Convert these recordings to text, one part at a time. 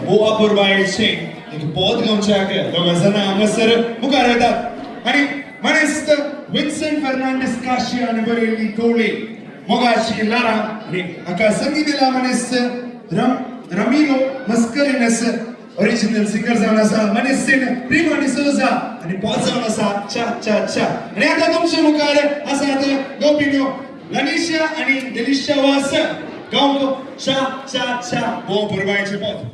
boa porbailce एक बहुत गावच्या दोघांना हांगासर मुखार येतात आणि मनेस्त विन्सेंट फर्नांडिस काशी आणि बरेली कवळे मोगाची लारा आणि हाका संगीत दिला मनेस्त रमिलो मस्करिनस ओरिजिनल सिंगर जावन आसा मनेस्तीन प्रिमा डिसोजा आणि पॉज जावन आसा चा चा चा आणि आता तुमच्या मुखार आसात गोपिनो लनिशा आणि डेलिशा वास गावको चा चा चा बोa porbailce pause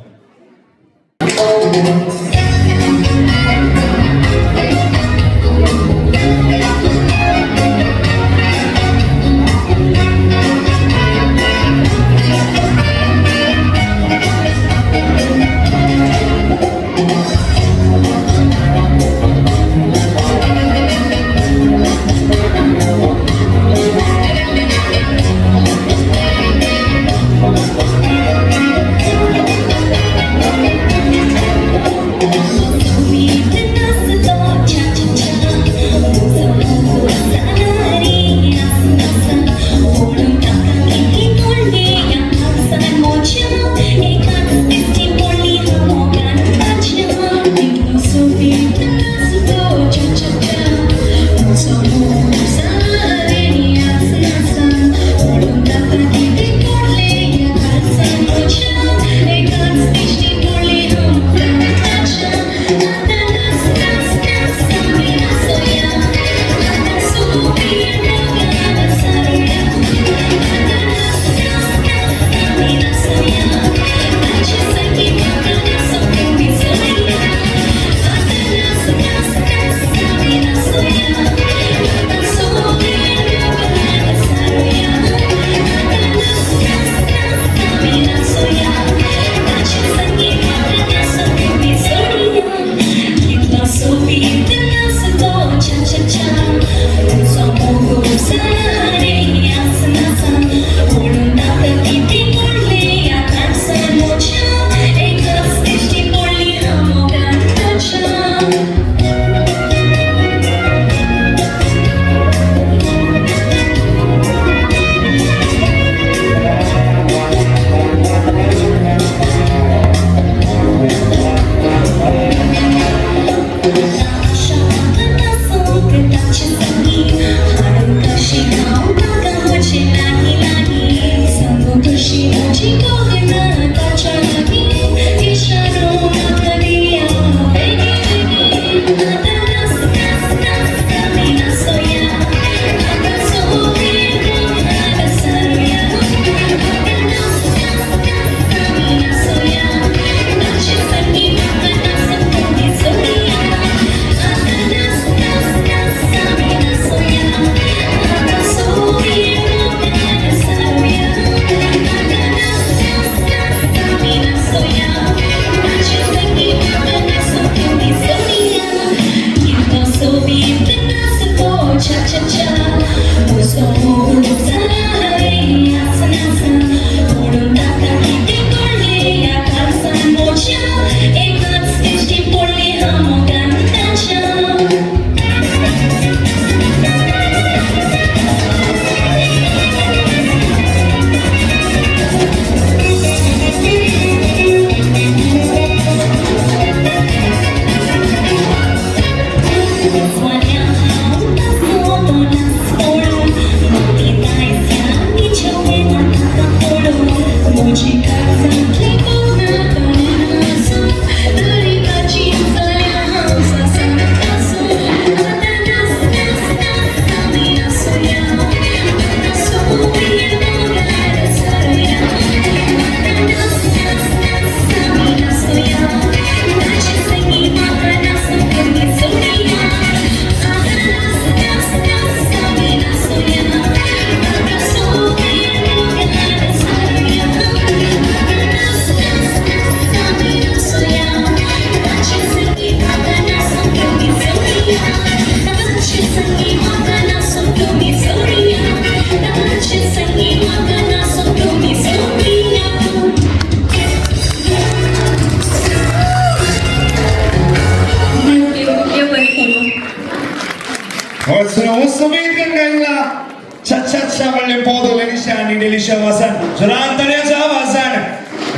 Cha cha cha, vale podo le diciamo delle sciavasan. Giorantane giavasan.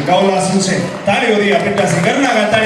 गावला શું છે તાળીઓ દી આપણે ઘરના ગાતા